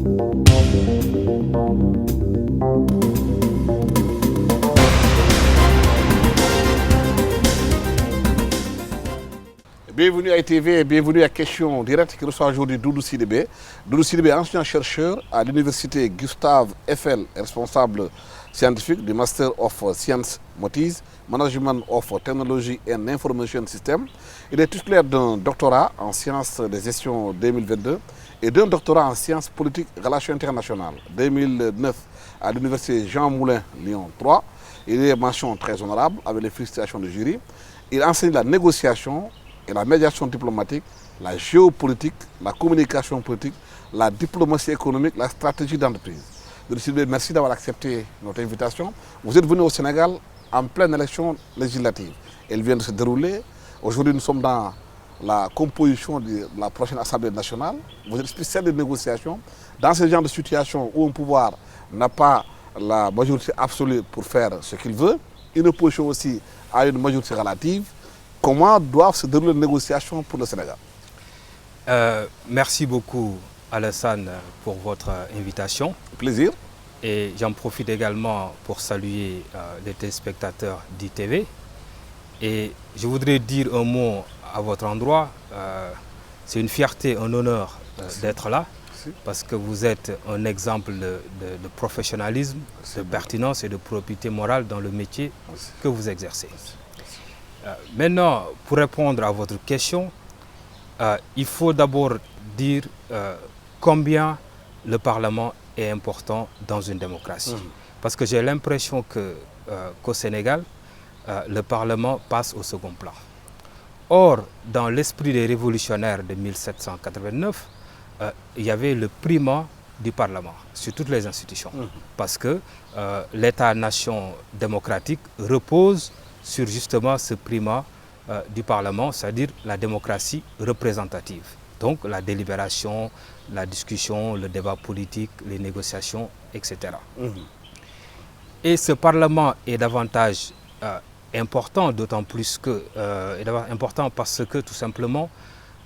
Bienvenue à ITV et bienvenue à Question Directe qui reçoit aujourd'hui Doudou Sidibé. Doudou Sidibé, enseignant-chercheur à l'université Gustave Eiffel, responsable scientifique du Master of Science Motrices, Management of Technology and Information System. Il est titulaire d'un doctorat en sciences de gestion 2022 et d'un doctorat en sciences politiques et relations internationales 2009 à l'université Jean Moulin Lyon 3. Il est mention très honorable avec les félicitations du jury. Il enseigne la négociation et la médiation diplomatique, la géopolitique, la communication politique, la diplomatie économique, la stratégie d'entreprise. Merci d'avoir accepté notre invitation. Vous êtes venu au Sénégal en pleine élection législative. Elle vient de se dérouler. Aujourd'hui, nous sommes dans la composition de la prochaine Assemblée nationale. Vous êtes spécialiste de négociation. Dans ce genre de situation où un pouvoir n'a pas la majorité absolue pour faire ce qu'il veut, une opposition aussi a une majorité relative. Comment doivent se dérouler les négociations pour le Sénégal? Merci beaucoup Alassane pour votre invitation. Plaisir. Et j'en profite également pour saluer les téléspectateurs d'ITV. Et je voudrais dire un mot à votre endroit. C'est une fierté, un honneur d'être là. Parce que vous êtes un exemple de professionnalisme, de pertinence et de probité morale dans le métier que vous exercez. Maintenant, pour répondre à votre question, il faut d'abord dire combien le Parlement est important dans une démocratie. Parce que j'ai l'impression qu'au Sénégal, le Parlement passe au second plan. Or, dans l'esprit des révolutionnaires de 1789, il y avait le primat du Parlement sur toutes les institutions. Parce que l'État-nation démocratique repose sur justement ce primat du Parlement, c'est-à-dire la démocratie représentative. Donc la délibération, la discussion, le débat politique, les négociations, etc. Et ce Parlement est davantage important, d'autant plus que important parce que tout simplement,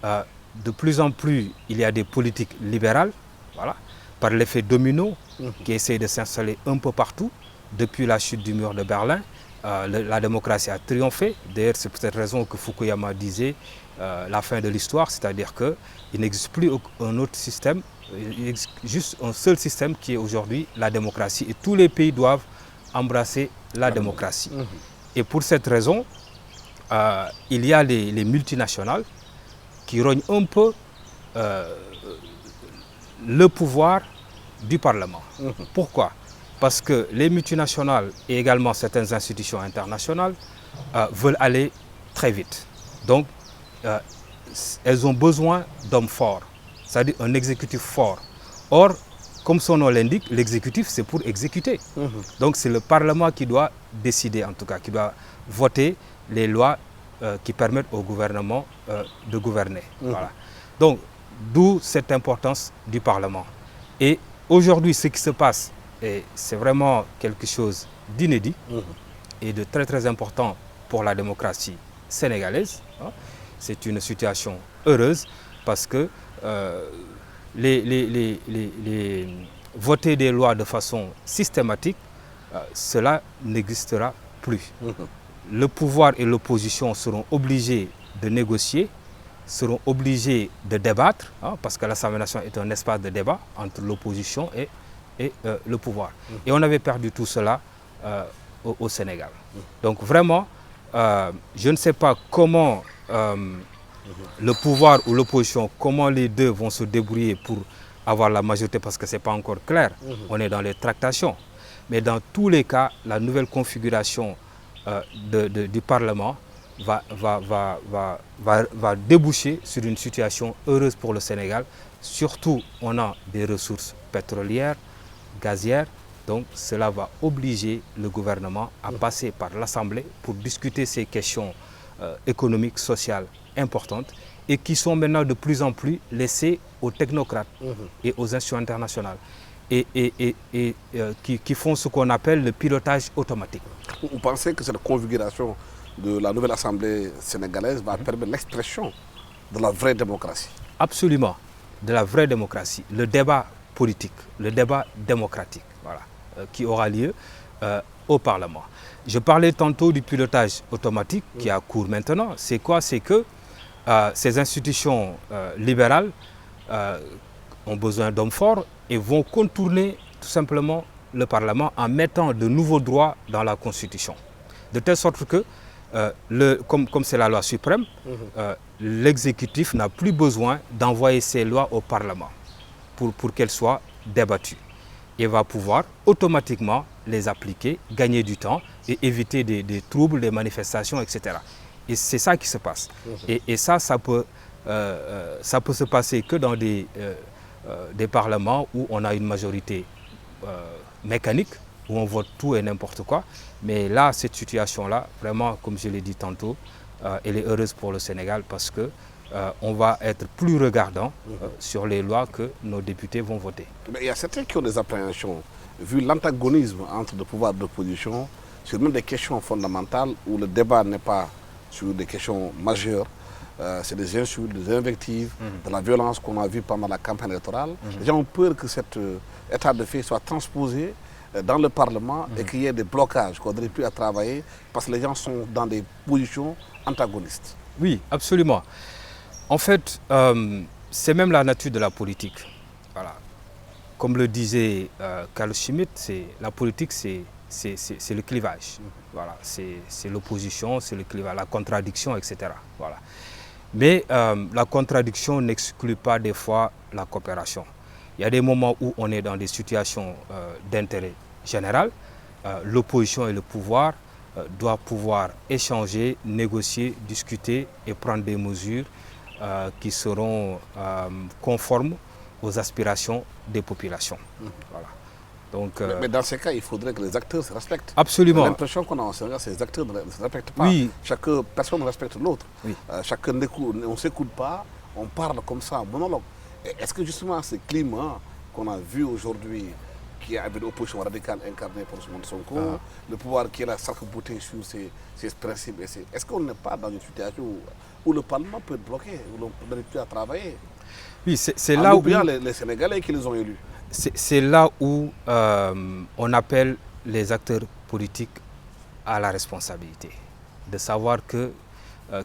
de plus en plus, il y a des politiques libérales, voilà, par l'effet domino, qui essaient de s'installer un peu partout depuis la chute du mur de Berlin. La démocratie a triomphé. D'ailleurs, c'est pour cette raison que Fukuyama disait la fin de l'histoire, c'est-à-dire qu'il n'existe plus un autre système, il existe juste un seul système qui est aujourd'hui la démocratie. Et tous les pays doivent embrasser la démocratie. Et pour cette raison, il y a les multinationales qui rognent un peu le pouvoir du Parlement. Pourquoi ? Parce que les multinationales et également certaines institutions internationales veulent aller très vite. Donc, elles ont besoin d'hommes forts, c'est-à-dire un exécutif fort. Or, comme son nom l'indique, l'exécutif, c'est pour exécuter. Donc, c'est le Parlement qui doit décider, en tout cas, qui doit voter les lois qui permettent au gouvernement de gouverner. Voilà. Donc, d'où cette importance du Parlement. Et aujourd'hui, ce qui se passe, et c'est vraiment quelque chose d'inédit et de très très important pour la démocratie sénégalaise. C'est une situation heureuse parce que voter des lois de façon systématique, cela n'existera plus. Le pouvoir et l'opposition seront obligés de négocier, seront obligés de débattre, parce que l'Assemblée nationale est un espace de débat entre l'opposition et le pouvoir. Et on avait perdu tout cela au Sénégal. Donc vraiment, je ne sais pas comment le pouvoir ou l'opposition, comment les deux vont se débrouiller pour avoir la majorité, parce que ce n'est pas encore clair. On est dans les tractations. Mais dans tous les cas, la nouvelle configuration du Parlement va déboucher sur une situation heureuse pour le Sénégal. Surtout, on a des ressources pétrolières, gazière, donc cela va obliger le gouvernement à passer par l'Assemblée pour discuter ces questions économiques, sociales importantes et qui sont maintenant de plus en plus laissées aux technocrates et aux institutions internationales et qui font ce qu'on appelle le pilotage automatique. Vous pensez que cette configuration de la nouvelle Assemblée sénégalaise va permettre l'expression de la vraie démocratie? Absolument, de la vraie démocratie. Le débat politique, le débat démocratique, voilà, qui aura lieu au Parlement. Je parlais tantôt du pilotage automatique qui a cours maintenant. C'est quoi? C'est que ces institutions libérales ont besoin d'hommes forts et vont contourner tout simplement le Parlement en mettant de nouveaux droits dans la Constitution. De telle sorte que, comme c'est la loi suprême, l'exécutif n'a plus besoin d'envoyer ses lois au Parlement pour qu'elles soient débattues. Il va pouvoir automatiquement les appliquer, gagner du temps et éviter des troubles, des manifestations, etc. Et c'est ça qui se passe. Et ça peut se passer que dans des parlements où on a une majorité mécanique, où on vote tout et n'importe quoi. Mais là, cette situation-là, vraiment, comme je l'ai dit tantôt, elle est heureuse pour le Sénégal parce que on va être plus regardant sur les lois que nos députés vont voter. Mais il y a certains qui ont des appréhensions, vu l'antagonisme entre le pouvoir de l'opposition, sur même des questions fondamentales où le débat n'est pas sur des questions majeures. C'est des insultes, des invectives, de la violence qu'on a vu pendant la campagne électorale. Les gens ont peur que cet état de fait soit transposé dans le Parlement et qu'il y ait des blocages, qu'on n'arrive plus à travailler parce que les gens sont dans des positions antagonistes. Oui, absolument. En fait, c'est même la nature de la politique. Voilà. Comme le disait Carl Schmitt, la politique, c'est le clivage. Voilà. C'est l'opposition, c'est le clivage, la contradiction, etc. Voilà. Mais la contradiction n'exclut pas des fois la coopération. Il y a des moments où on est dans des situations d'intérêt général. L'opposition et le pouvoir doivent pouvoir échanger, négocier, discuter et prendre des mesures qui seront conformes aux aspirations des populations. Voilà. Donc, mais dans ces cas, il faudrait que les acteurs se respectent. Absolument. L'impression qu'on a en Sénégal, c'est que les acteurs ne se respectent pas. Oui. Chaque personne respecte l'autre. Oui. Chacun on ne s'écoute pas, on parle comme ça, en monologue. Est-ce que justement ce climat qu'on a vu aujourd'hui, qui a avec l'opposition radicale incarnée par Ousmane Sonko, le pouvoir qui est la s'arc-bouter sur ses principes, est-ce qu'on n'est pas dans une situation où le Parlement peut être bloqué, où l'on n'arrive plus à travailler? Oui, c'est là où les Sénégalais qui les ont élus. C'est là où on appelle les acteurs politiques à la responsabilité, de savoir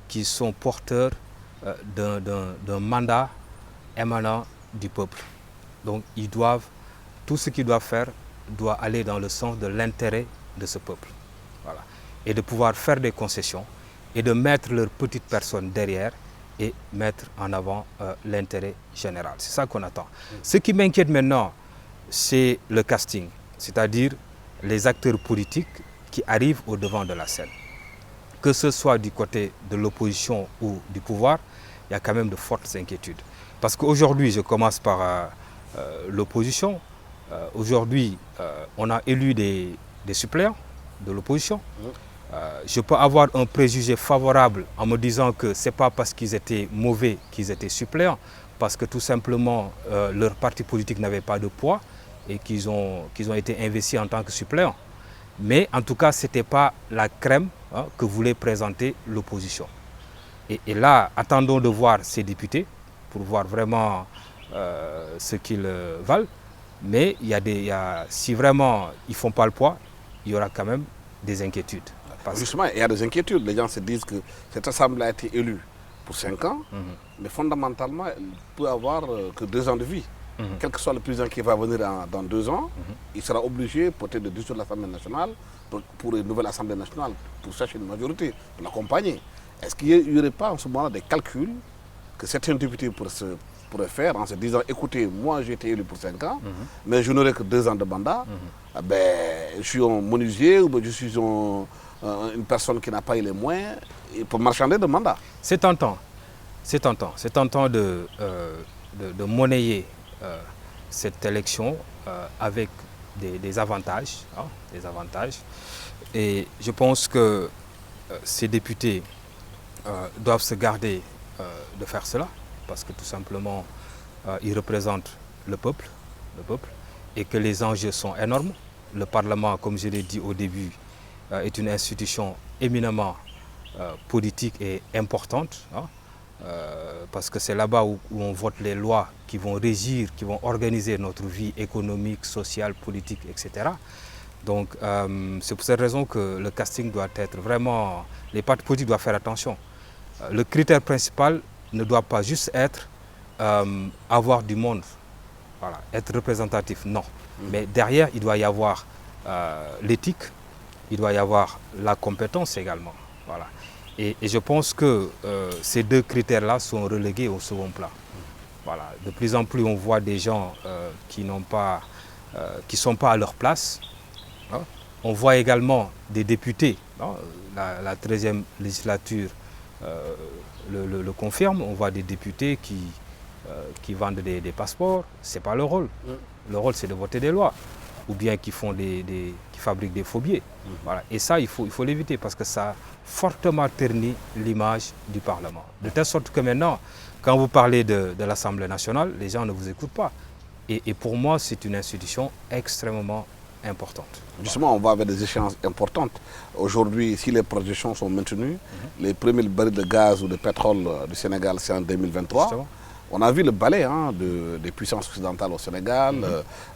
qu'ils sont porteurs d'un mandat émanant du peuple. Donc tout ce qu'ils doivent faire doit aller dans le sens de l'intérêt de ce peuple. Voilà. Et de pouvoir faire des concessions et de mettre leur petite personne derrière et mettre en avant l'intérêt général. C'est ça qu'on attend. Ce qui m'inquiète maintenant, c'est le casting, c'est-à-dire les acteurs politiques qui arrivent au devant de la scène. Que ce soit du côté de l'opposition ou du pouvoir, il y a quand même de fortes inquiétudes. Parce qu'aujourd'hui, je commence par l'opposition. Aujourd'hui, on a élu des suppléants de l'opposition. Je peux avoir un préjugé favorable en me disant que ce n'est pas parce qu'ils étaient mauvais qu'ils étaient suppléants, parce que tout simplement leur parti politique n'avait pas de poids et qu'ils ont été investis en tant que suppléants. Mais en tout cas, ce n'était pas la crème que voulait présenter l'opposition. Et là, attendons de voir ces députés pour voir vraiment ce qu'ils valent. Mais si vraiment ils ne font pas le poids, il y aura quand même des inquiétudes. Justement, il y a des inquiétudes. Les gens se disent que cette Assemblée a été élue pour 5 ans, mais fondamentalement, elle ne peut avoir que 2 ans de vie. Quel que soit le président qui va venir dans 2 ans, il sera obligé peut-être de dissoudre l'Assemblée nationale pour une nouvelle Assemblée nationale, pour chercher une majorité, pour l'accompagner. Est-ce qu'il n'y aurait pas en ce moment des calculs que certains députés pourraient faire en se disant, écoutez, moi j'ai été élu pour 5 ans, mais je n'aurai que 2 ans de mandat, je suis un menuisier ou je suis une personne qui n'a pas eu les moyens pour marchander de mandat. C'est tentant. C'est tentant de monnayer cette élection avec des avantages. Et je pense que ces députés doivent se garder de faire cela, parce que tout simplement, ils représentent le peuple, et que les enjeux sont énormes. Le Parlement, comme je l'ai dit au début, est une institution éminemment politique et importante. parce que c'est là-bas où on vote les lois qui vont régir, qui vont organiser notre vie économique, sociale, politique, etc. Donc c'est pour cette raison que le casting doit être vraiment... Les partis politiques doivent faire attention. Le critère principal ne doit pas juste être avoir du monde, voilà, être représentatif, non. Mais derrière, il doit y avoir l'éthique, il doit y avoir la compétence également. Voilà. Et je pense que ces deux critères-là sont relégués au second plan. Voilà. De plus en plus, on voit des gens qui ne sont pas à leur place. Hein. On voit également des députés, hein. La 13e législature le confirme. On voit des députés qui vendent des passeports. Ce n'est pas leur rôle. Le rôle, c'est de voter des lois. Ou bien qui fabriquent des faux billets. Voilà. Et ça, il faut l'éviter parce que ça a fortement terni l'image du Parlement. De telle sorte que maintenant, quand vous parlez de l'Assemblée nationale, les gens ne vous écoutent pas. Et pour moi, c'est une institution extrêmement importante. Justement, on va vers des échéances importantes. Aujourd'hui, si les projections sont maintenues, les premiers barils de gaz ou de pétrole du Sénégal, c'est en 2023. Justement. On a vu le balai des puissances occidentales au Sénégal,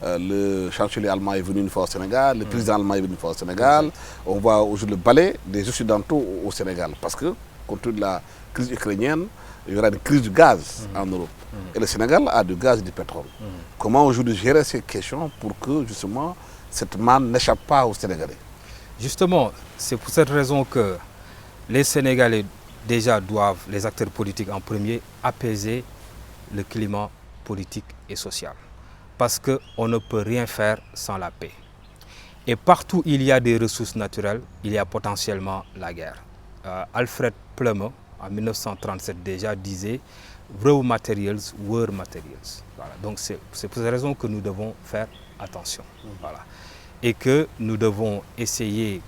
le chancelier allemand est venu une fois au Sénégal, le président allemand est venu une fois au Sénégal. On voit aujourd'hui le balai des Occidentaux au Sénégal. Parce que, compte tenu de la crise ukrainienne, il y aura une crise du gaz en Europe. Et le Sénégal a du gaz et du pétrole. Comment aujourd'hui gérer ces questions pour que, justement, cette manne n'échappe pas aux Sénégalais? Justement, c'est pour cette raison que les Sénégalais déjà doivent, les acteurs politiques en premier, apaiser le climat politique et social. Parce qu'on ne peut rien faire sans la paix. Et partout où il y a des ressources naturelles, il y a potentiellement la guerre. Alfred Plummer, en 1937 déjà, disait « Raw materials, war materials ». Voilà. Donc c'est pour cette raison que nous devons faire attention. Voilà. Et que nous devons essayer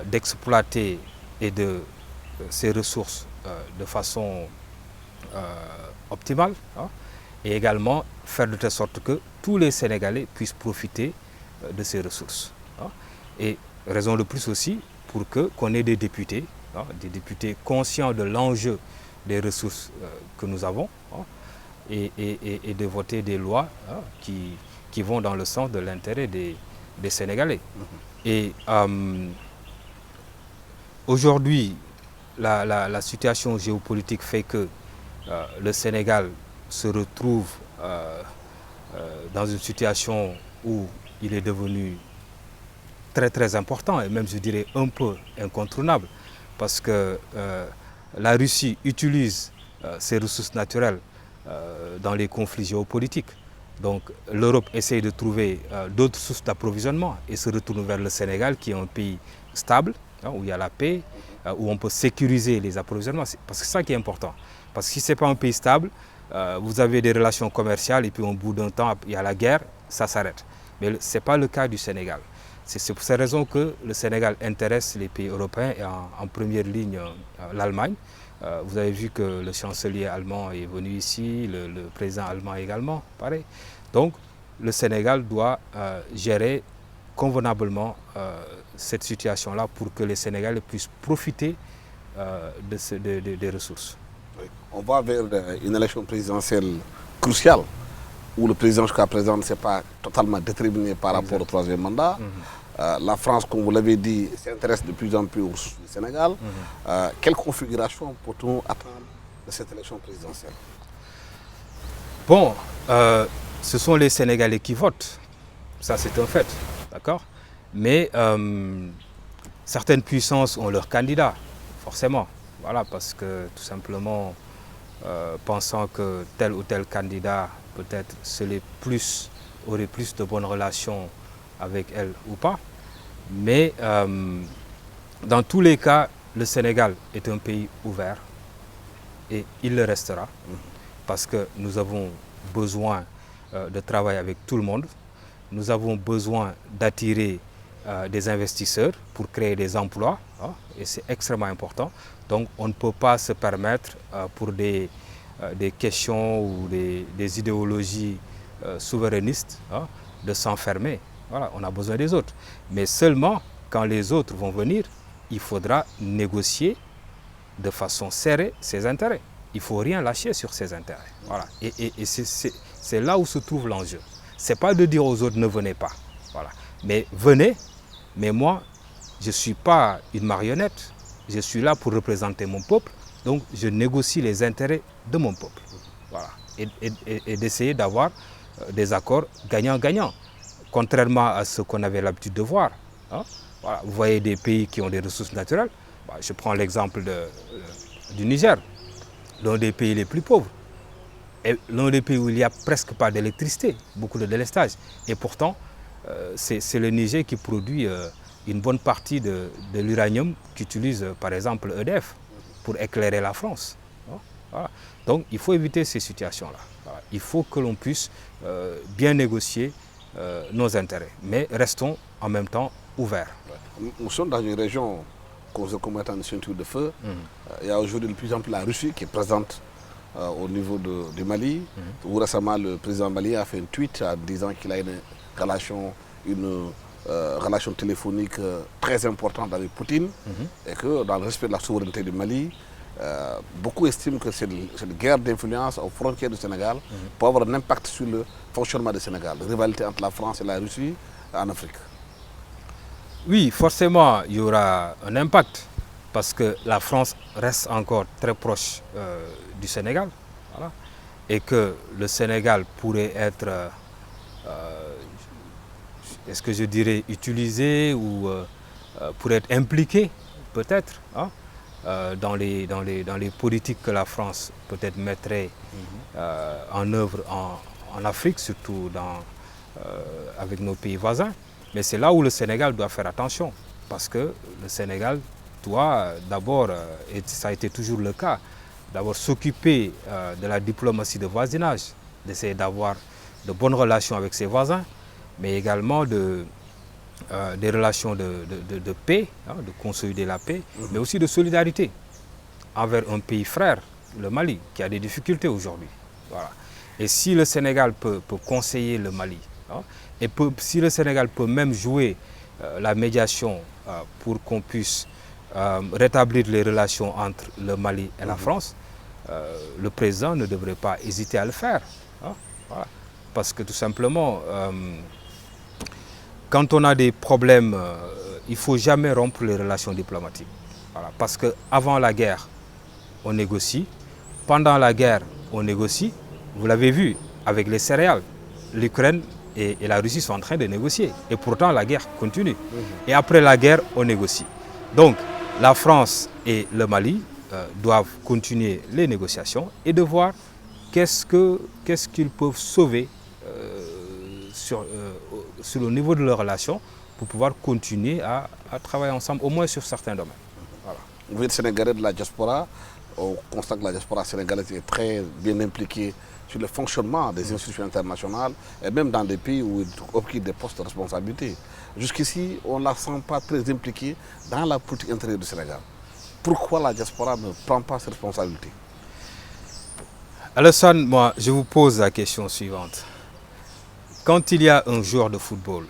d'exploiter ces ressources de façon optimale, hein, et également faire de telle sorte que tous les Sénégalais puissent profiter de ces ressources. Hein. Et raison de plus aussi pour qu'on ait des députés conscients de l'enjeu des ressources que nous avons, hein, et de voter des lois, hein, qui vont dans le sens de l'intérêt des Sénégalais. Et aujourd'hui, la situation géopolitique fait que le Sénégal se retrouve dans une situation où il est devenu très très important et même je dirais un peu incontournable parce que la Russie utilise ses ressources naturelles dans les conflits géopolitiques. Donc l'Europe essaye de trouver d'autres sources d'approvisionnement et se retourne vers le Sénégal qui est un pays stable, hein, où il y a la paix, où on peut sécuriser les approvisionnements. Parce que c'est ça qui est important. Parce que si ce n'est pas un pays stable, vous avez des relations commerciales et puis au bout d'un temps, il y a la guerre, ça s'arrête. Mais ce n'est pas le cas du Sénégal. C'est pour cette raison que le Sénégal intéresse les pays européens et en première ligne l'Allemagne. Vous avez vu que le chancelier allemand est venu ici, le président allemand également, pareil. Donc le Sénégal doit gérer convenablement cette situation-là pour que les Sénégalais puissent profiter des ressources. Oui. On va vers une élection présidentielle cruciale où le président jusqu'à présent ne s'est pas totalement déterminé par rapport au troisième mandat. La France, comme vous l'avez dit, s'intéresse de plus en plus aux ressources du Sénégal. Quelle configuration peut-on attendre de cette élection présidentielle? Bon, ce sont les Sénégalais qui votent. Ça, c'est un fait, d'accord? Mais certaines puissances ont leurs candidats, forcément. Voilà, parce que tout simplement, pensant que tel ou tel candidat peut-être aurait plus de bonnes relations avec elle ou pas. Mais dans tous les cas, le Sénégal est un pays ouvert et il le restera parce que nous avons besoin de travailler avec tout le monde. Nous avons besoin d'attirer des investisseurs pour créer des emplois, hein, et c'est extrêmement important. Donc on ne peut pas se permettre pour des questions ou des idéologies souverainistes, hein, de s'enfermer. Voilà, on a besoin des autres. Mais seulement quand les autres vont venir, il faudra négocier de façon serrée ses intérêts. il ne faut rien lâcher sur ses intérêts. Voilà. Et c'est là où se trouve l'enjeu. Ce n'est pas de dire aux autres ne venez pas. Voilà. Mais venez, mais moi, je ne suis pas une marionnette. Je suis là pour représenter mon peuple, donc je négocie les intérêts de mon peuple. Voilà. Et d'essayer d'avoir des accords gagnant-gagnant, contrairement à ce qu'on avait l'habitude de voir. Hein. Voilà. Vous voyez des pays qui ont des ressources naturelles. Je prends l'exemple du Niger, l'un des pays les plus pauvres, et l'un des pays où il n'y a presque pas d'électricité, beaucoup de délestage. Et pourtant, c'est le Niger qui produit une bonne partie de l'uranium qu'utilise par exemple EDF pour éclairer la France. Voilà. Donc il faut éviter ces situations-là. Voilà. Il faut que l'on puisse bien négocier nos intérêts, mais restons en même temps ouverts. Nous sommes dans une région comme étant une ceinture de feu. Il y a aujourd'hui de plus en plus la Russie qui est présente au niveau du Mali, où récemment le président malien a fait un tweet en disant qu'il a une relation téléphonique très importante avec Poutine et que dans le respect de la souveraineté du Mali, beaucoup estiment que cette guerre d'influence aux frontières du Sénégal peut avoir un impact sur le fonctionnement du Sénégal, la rivalité entre la France et la Russie en Afrique. Oui, forcément, il y aura un impact parce que la France reste encore très proche du Sénégal, voilà, et que le Sénégal pourrait être, est-ce que je dirais, utilisé ou pourrait être impliqué, peut-être, hein, dans les politiques que la France peut-être mettrait en œuvre en Afrique, surtout avec nos pays voisins. Mais c'est là où le Sénégal doit faire attention, parce que le Sénégal doit d'abord, et ça a été toujours le cas, d'abord s'occuper de la diplomatie de voisinage, d'essayer d'avoir de bonnes relations avec ses voisins, mais également des relations de paix, hein, de consolider la paix, mais aussi de solidarité envers un pays frère, le Mali, qui a des difficultés aujourd'hui. Voilà. Et si le Sénégal peut conseiller le Mali, hein, et si le Sénégal peut même jouer la médiation pour qu'on puisse rétablir les relations entre le Mali et la France, le président ne devrait pas hésiter à le faire. Hein, voilà. Parce que tout simplement, quand on a des problèmes, il ne faut jamais rompre les relations diplomatiques. Voilà. Parce qu'avant la guerre, on négocie. Pendant la guerre, on négocie. Vous l'avez vu avec les céréales. L'Ukraine et la Russie sont en train de négocier. Et pourtant, la guerre continue. Et après la guerre, on négocie. Donc, la France et le Mali doivent continuer les négociations et de voir qu'est-ce qu'ils peuvent sauver sur le niveau de leurs relations pour pouvoir continuer à travailler ensemble, au moins sur certains domaines. Voilà. Vous êtes sénégalais de la diaspora. On constate que la diaspora sénégalaise est très bien impliquée sur le fonctionnement des institutions internationales et même dans des pays où ils occupent des postes de responsabilité. Jusqu'ici, on ne la sent pas très impliquée dans la politique intérieure du Sénégal. Pourquoi la diaspora ne prend pas cette responsabilité? Alassane, moi, je vous pose la question suivante. Quand il y a un joueur de football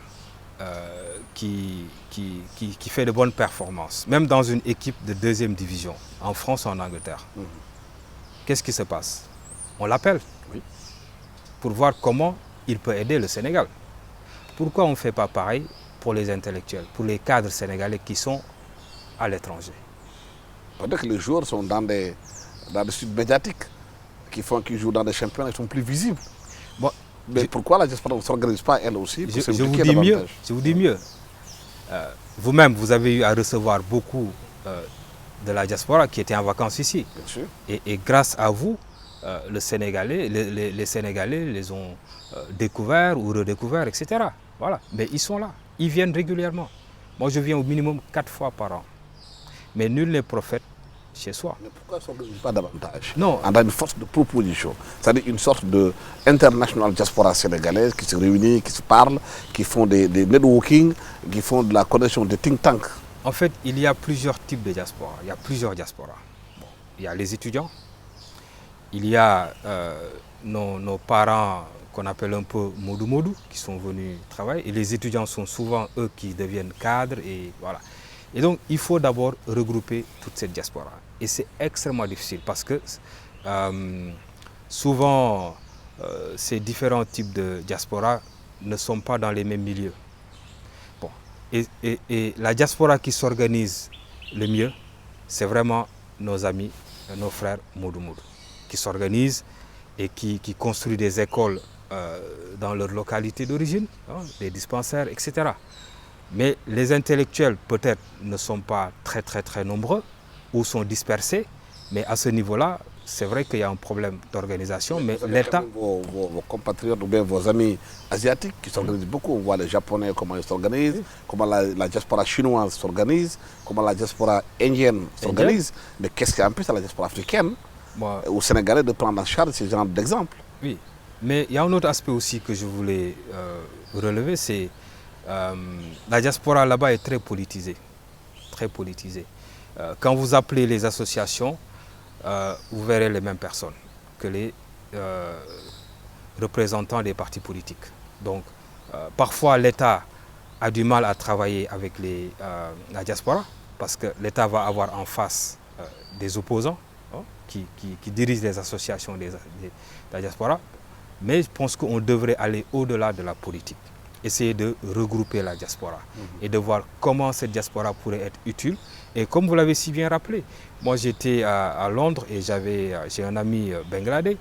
qui fait de bonnes performances, même dans une équipe de deuxième division, en France ou en Angleterre, qu'est-ce qui se passe? On l'appelle pour voir comment il peut aider le Sénégal. Pourquoi on ne fait pas pareil pour les intellectuels, pour les cadres sénégalais qui sont à l'étranger? Peut-être que les joueurs sont dans des studios médiatiques qui jouent dans des championnats qui sont plus visibles. Bon, mais pourquoi la diaspora ne s'organise pas elle aussi pour s'impliquer davantage? Je vous dis mieux. Vous-même, vous avez eu à recevoir beaucoup de la diaspora qui étaient en vacances ici. Bien sûr. Et grâce à vous, les Sénégalais les ont découverts ou redécouverts, etc. Voilà. Mais ils sont là. Ils viennent régulièrement. Moi, je viens au minimum 4 fois par an. Mais nul n'est prophète chez soi. Mais pourquoi ne s'organise pas davantage? Non. On a une force de proposition. C'est-à-dire une sorte d'international diaspora sénégalaise qui se réunit, qui se parle, qui font des networking, qui font de la connexion des think tanks. En fait, il y a plusieurs types de diaspora. Il y a plusieurs diasporas. Bon, il y a les étudiants. Il y a nos parents qu'on appelle un peu modou-modou qui sont venus travailler. Et les étudiants sont souvent eux qui deviennent cadres. Et voilà. Et donc, il faut d'abord regrouper toute cette diaspora. Et c'est extrêmement difficile parce que souvent, ces différents types de diaspora ne sont pas dans les mêmes milieux. Bon. Et la diaspora qui s'organise le mieux, c'est vraiment nos amis, nos frères Modou Modou, qui s'organisent et qui construisent des écoles dans leur localité d'origine, hein, des dispensaires, etc. Mais les intellectuels, peut-être, ne sont pas très nombreux ou sont dispersés. Mais à ce niveau-là, c'est vrai qu'il y a un problème d'organisation. Mais l'État... Vos compatriotes ou bien vos amis asiatiques qui s'organisent beaucoup. On voit les Japonais, comment ils s'organisent, comment la diaspora chinoise s'organise, comment la diaspora indienne s'organise. Mais qu'est-ce qu'il y a en plus à la diaspora africaine, au Sénégalais, de prendre en charge ce genre d'exemple? Oui, mais il y a un autre aspect aussi que je voulais relever, c'est la diaspora là-bas est très politisée. Très politisée. Quand vous appelez les associations, vous verrez les mêmes personnes que les représentants des partis politiques. Donc, parfois, l'État a du mal à travailler avec la diaspora parce que l'État va avoir en face des opposants, hein, qui dirigent les associations de la diaspora. Mais je pense qu'on devrait aller au-delà de la politique, essayer de regrouper la diaspora et de voir comment cette diaspora pourrait être utile. Et comme vous l'avez si bien rappelé, moi j'étais à Londres et j'ai un ami bangladais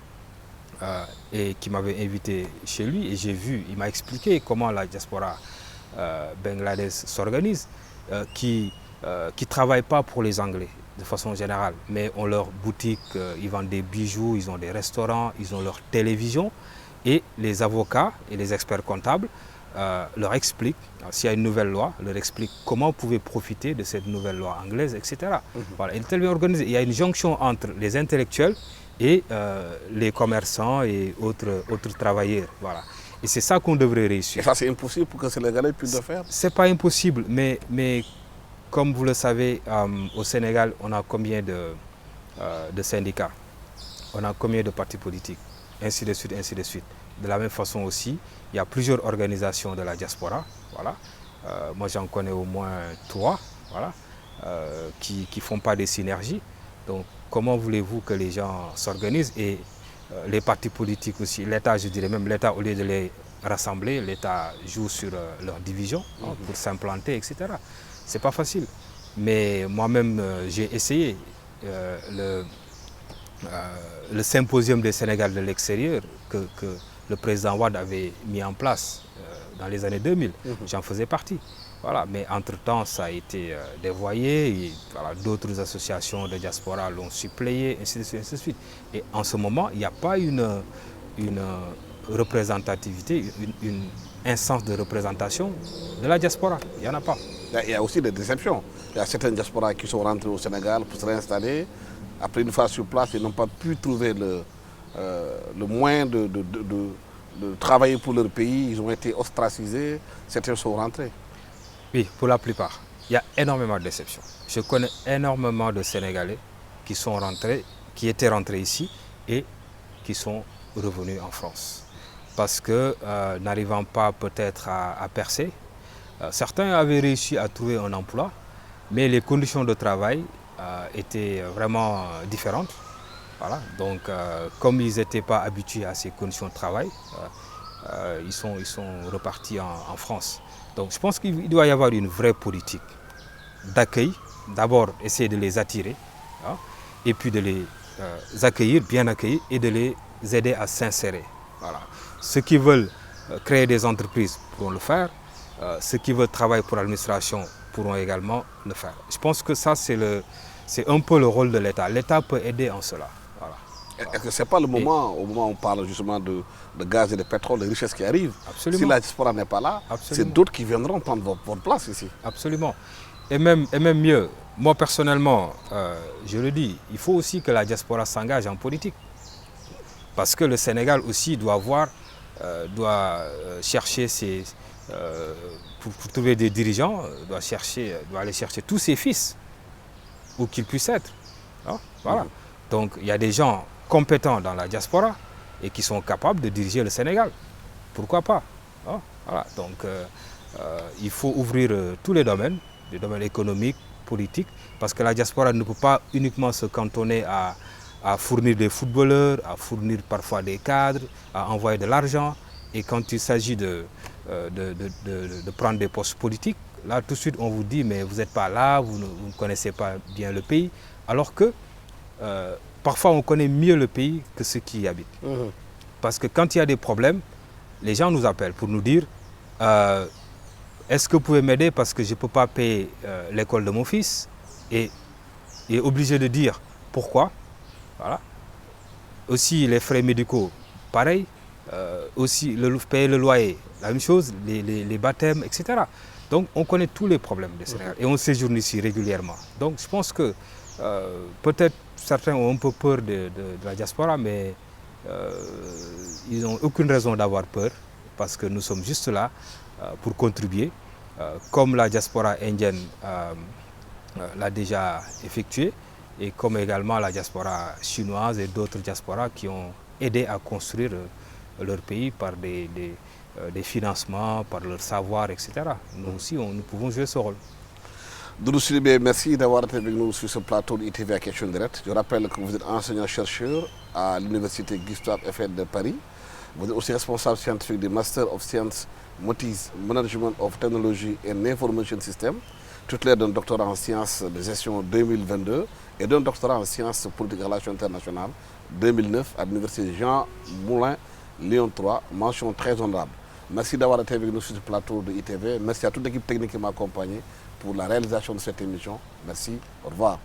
et qui m'avait invité chez lui et j'ai vu, il m'a expliqué comment la diaspora bangladaise s'organise, qui ne travaille pas pour les Anglais de façon générale, mais ont leur boutique, ils vendent des bijoux, ils ont des restaurants, ils ont leur télévision et les avocats et les experts comptables leur expliquent, s'il y a une nouvelle loi, leur expliquent comment vous pouvez profiter de cette nouvelle loi anglaise, etc. Voilà, il est tellement organisé. Il y a une jonction entre les intellectuels et les commerçants et autres travailleurs. Voilà. Et c'est ça qu'on devrait réussir. Et ça, c'est impossible pour que les Sénégalais puissent le faire? C'est pas impossible, mais comme vous le savez, au Sénégal, on a combien de syndicats? On a combien de partis politiques? Ainsi de suite, ainsi de suite. De la même façon aussi, il y a plusieurs organisations de la diaspora. Voilà. Moi, j'en connais au moins 3, voilà, qui ne font pas des synergies. Donc, comment voulez-vous que les gens s'organisent? Et les partis politiques aussi, l'État, je dirais même l'État, au lieu de les rassembler, l'État joue sur leur division, hein, pour s'implanter, etc. Ce n'est pas facile. Mais moi-même, j'ai essayé le symposium des Sénégal de l'extérieur que le président Wade avait mis en place dans les années 2000. J'en faisais partie. Voilà. Mais entre-temps, ça a été dévoyé. Et, voilà, d'autres associations de diaspora l'ont suppléé, ainsi de suite, ainsi de suite. Et en ce moment, il n'y a pas une représentativité, une instance de représentation de la diaspora. Il n'y en a pas. Il y a aussi des déceptions. Il y a certaines diasporas qui sont rentrées au Sénégal pour se réinstaller. Après, une fois sur place, ils n'ont pas pu trouver le moyen de travailler pour leur pays. Ils ont été ostracisés. Certains sont rentrés. Oui, pour la plupart. Il y a énormément de déceptions. Je connais énormément de Sénégalais qui sont rentrés, qui étaient rentrés ici et qui sont revenus en France. Parce que n'arrivant pas peut-être à percer, certains avaient réussi à trouver un emploi, mais les conditions de travail étaient vraiment différentes. Voilà. Donc, comme ils n'étaient pas habitués à ces conditions de travail, ils sont repartis en France. Donc, je pense qu'il doit y avoir une vraie politique d'accueil. D'abord, essayer de les attirer, hein, et puis de les accueillir, bien accueillir, et de les aider à s'insérer. Voilà. Ceux qui veulent créer des entreprises pourront le faire. Ceux qui veulent travailler pour l'administration pourront également le faire. Je pense que ça, c'est un peu le rôle de l'État. L'État peut aider en cela. Voilà. Est-ce que ce n'est pas le moment, au moment où on parle justement de gaz et de pétrole, de richesses qui arrivent? Absolument. Si la diaspora n'est pas là, c'est d'autres qui viendront prendre votre place ici. Absolument. Et même mieux, moi personnellement, je le dis, il faut aussi que la diaspora s'engage en politique. Parce que le Sénégal aussi doit chercher pour trouver des dirigeants, doit aller chercher tous ses fils, où qu'ils puissent être. Hein? Voilà. Donc il y a des gens compétents dans la diaspora et qui sont capables de diriger le Sénégal. Pourquoi pas? Hein? Voilà. Donc il faut ouvrir tous les domaines économiques, politiques, parce que la diaspora ne peut pas uniquement se cantonner à à fournir des footballeurs, à fournir parfois des cadres, à envoyer de l'argent. Et quand il s'agit de prendre des postes politiques, là tout de suite on vous dit mais vous n'êtes pas là, vous ne connaissez pas bien le pays. Alors que parfois on connaît mieux le pays que ceux qui y habitent. Parce que quand il y a des problèmes, les gens nous appellent pour nous dire est-ce que vous pouvez m'aider parce que je ne peux pas payer l'école de mon fils, et obligé de dire pourquoi. Voilà. Aussi les frais médicaux, pareil. Aussi payer le loyer, la même chose, les baptêmes, etc. Donc on connaît tous les problèmes des Sénégal et on séjourne ici régulièrement. Donc je pense que peut-être certains ont un peu peur de la diaspora, mais ils n'ont aucune raison d'avoir peur parce que nous sommes juste là pour contribuer, comme la diaspora indienne l'a déjà effectué, et comme également la diaspora chinoise et d'autres diasporas qui ont aidé à construire leur pays par des financements, par leur savoir, etc. Nous aussi, nous pouvons jouer ce rôle. Doudou Sidibé, merci d'avoir été avec nous sur ce plateau de ITV à Question Directe. Je rappelle que vous êtes enseignant-chercheur à l'université Gustave Eiffel de Paris. Vous êtes aussi responsable scientifique du Master of Science, Motis, Management of Technology and Information System, titulaire d'un doctorat en sciences de gestion 2022 et d'un doctorat en sciences politiques et relations internationales 2009 à l'université Jean Moulin, Lyon 3, mention très honorable. Merci d'avoir été avec nous sur ce plateau de ITV. Merci à toute l'équipe technique qui m'a accompagné pour la réalisation de cette émission. Merci, au revoir.